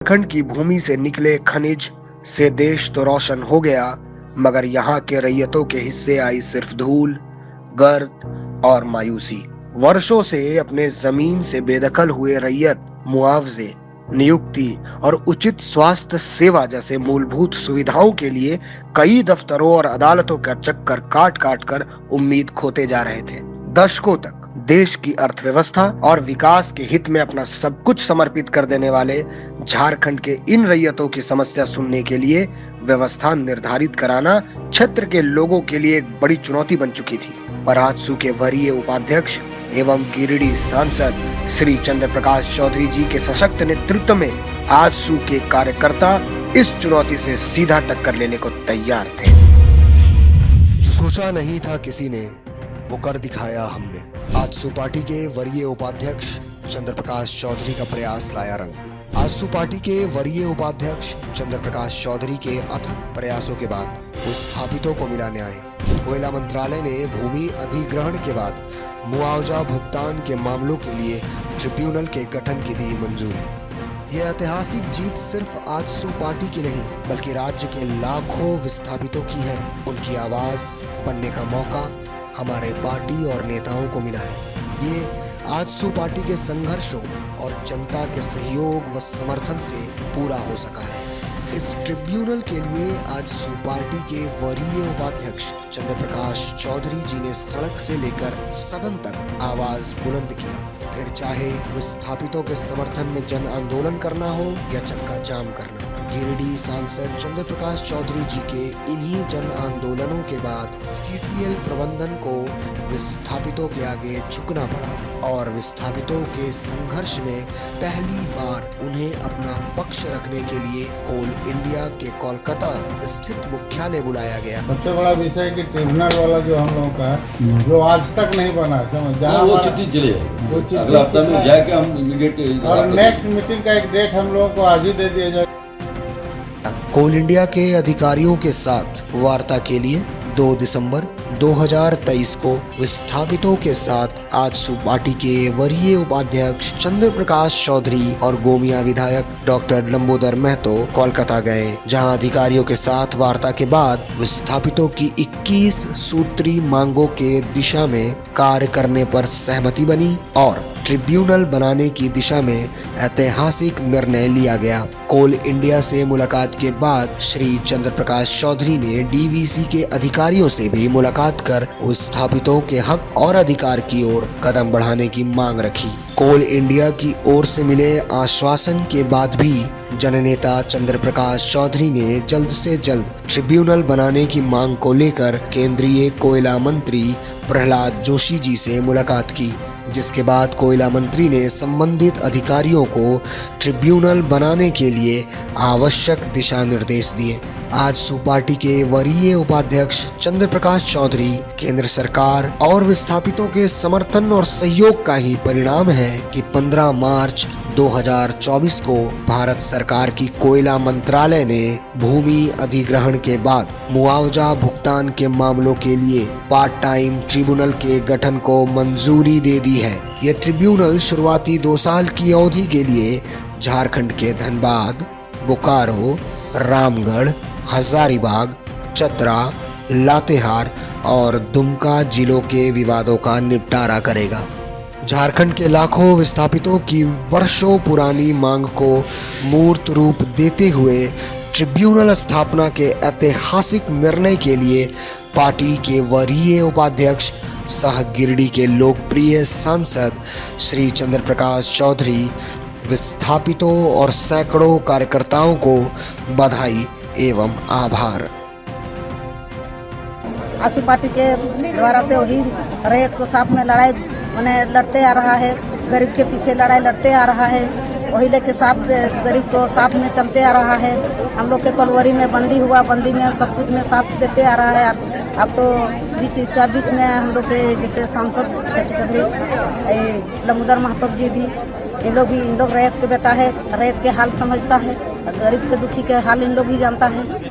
झारखंड की भूमि से निकले खनिज से देश तो रोशन हो गया, मगर यहाँ के रैयतों के हिस्से आई सिर्फ धूल, गर्द और मायूसी। वर्षों से अपने जमीन से बेदखल हुए रैयत मुआवजे, नियुक्ति और उचित स्वास्थ्य सेवा जैसे मूलभूत सुविधाओं के लिए कई दफ्तरों और अदालतों का चक्कर काट काट कर उम्मीद खोते जा रहे थे। दशकों तक देश की अर्थव्यवस्था और विकास के हित में अपना सब कुछ समर्पित कर देने वाले झारखंड के इन रैयतों की समस्या सुनने के लिए व्यवस्था निर्धारित कराना क्षेत्र के लोगों के लिए एक बड़ी चुनौती बन चुकी थी। पर आजसू के वरीय उपाध्यक्ष एवं गिरिडीह सांसद श्री चंद्र प्रकाश चौधरी जी के सशक्त नेतृत्व में आजसू के कार्यकर्ता इस चुनौती से सीधा टक्कर लेने को तैयार थे। जो सोचा नहीं था किसी ने, वो कर दिखाया हमने। आजसू पार्टी के वरीय उपाध्यक्ष चंद्र प्रकाश चौधरी का प्रयास लाया रंग। आजसू पार्टी के वरीय उपाध्यक्ष चंद्र प्रकाश चौधरी के अथक प्रयासों के बाद विस्थापितों को मिला न्याय। कोयला मंत्रालय ने भूमि अधिग्रहण के बाद मुआवजा भुगतान के मामलों के लिए ट्रिब्यूनल के गठन की दी मंजूरी। यह ऐतिहासिक जीत सिर्फ आजसू पार्टी की नहीं, बल्कि राज्य के लाखों विस्थापितों की है। उनकी आवाज बनने का मौका हमारे पार्टी और नेताओं को मिला है। ये आजसू पार्टी के संघर्षों और जनता के सहयोग व समर्थन से पूरा हो सका है। इस ट्रिब्यूनल के लिए आजसू पार्टी के वरीय उपाध्यक्ष चंद्र प्रकाश चौधरी जी ने सड़क से लेकर सदन तक आवाज बुलंद किया। फिर चाहे विस्थापितों के समर्थन में जन आंदोलन करना हो या चक्का जाम करना। गिरिडीह सांसद चंद्र प्रकाश चौधरी जी के इन्हीं जन आंदोलनों के बाद सीसीएल प्रबंधन को विस्थापितों के आगे झुकना पड़ा और विस्थापितों के संघर्ष में पहली बार उन्हें अपना पक्ष रखने के लिए कोल इंडिया के कोलकाता स्थित मुख्यालय बुलाया गया। सबसे बड़ा विषय कि ट्रिब्यूनल वाला जो हम लोगों का है, जो आज तक नहीं बना, जहाँ वो चिट्ठी चली है, अगला हफ्ता में जाके हम इमीडिएट और नेक्स्ट मीटिंग का एक डेट हम लोगों को आज ही दे दिया जाए। कोल इंडिया के अधिकारियों के साथ वार्ता के लिए 2 दिसंबर 2023 को विस्थापितों के साथ आजसू पार्टी के वरीय उपाध्यक्ष चंद्र प्रकाश चौधरी और गोमिया विधायक डॉक्टर लंबोदर महतो कोलकाता गए, जहां अधिकारियों के साथ वार्ता के बाद विस्थापितों की 21 सूत्री मांगों के दिशा में कार्य करने पर सहमति बनी और ट्रिब्यूनल बनाने की दिशा में ऐतिहासिक निर्णय लिया गया। कोल इंडिया से मुलाकात के बाद श्री चंद्र प्रकाश चौधरी ने डीवीसी के अधिकारियों से भी मुलाकात कर विस्थापितों के हक और अधिकार की ओर कदम बढ़ाने की मांग रखी। कोल इंडिया की ओर से मिले आश्वासन के बाद भी जननेता चंद्र प्रकाश चौधरी ने जल्द से जल्द ट्रिब्यूनल बनाने की मांग को लेकर केंद्रीय कोयला मंत्री प्रहलाद जोशी जी से मुलाकात की, जिसके बाद कोयला मंत्री ने संबंधित अधिकारियों को ट्रिब्यूनल बनाने के लिए आवश्यक दिशा निर्देश दिए। आजसू पार्टी के वरीय उपाध्यक्ष चंद्र प्रकाश चौधरी केंद्र सरकार और विस्थापितों के समर्थन और सहयोग का ही परिणाम है कि 15 मार्च 2024 को भारत सरकार की कोयला मंत्रालय ने भूमि अधिग्रहण के बाद मुआवजा भुगतान के मामलों के लिए पार्ट टाइम ट्रिब्यूनल के गठन को मंजूरी दे दी है। यह ट्रिब्यूनल शुरुआती 2 साल की अवधि के लिए झारखंड के धनबाद, बोकारो, रामगढ़, हजारीबाग, चतरा, लातेहार और दुमका जिलों के विवादों का निपटारा करेगा। झारखंड के लाखों विस्थापितों की वर्षों पुरानी मांग को मूर्त रूप देते हुए ट्रिब्यूनल स्थापना के ऐतिहासिक निर्णय के लिए पार्टी के वरीय उपाध्यक्ष सह गिरिडीह के लोकप्रिय सांसद श्री चंद्र प्रकाश चौधरी विस्थापितों और सैकड़ों कार्यकर्ताओं को बधाई एवं आभार। आजसू पार्टी के द्वारा से वही रैयत को साथ में लड़ाई लड़ते आ रहा है, गरीब के पीछे लड़ाई लड़ते आ रहा है, वही लेके साथ गरीब को साथ में चलते आ रहा है। हम लोग के कोलवरी में बंदी हुआ, बंदी में सब कुछ में साथ देते आ रहा है। अब तो बीच में हम लोग के जैसे सांसद चौधरी लंबोदर महतो जी भी, इन लोग रैयत के बेटा है, रैयत के हाल समझता है, गरीब के दुखी के हाल इन लोग भी जानता है।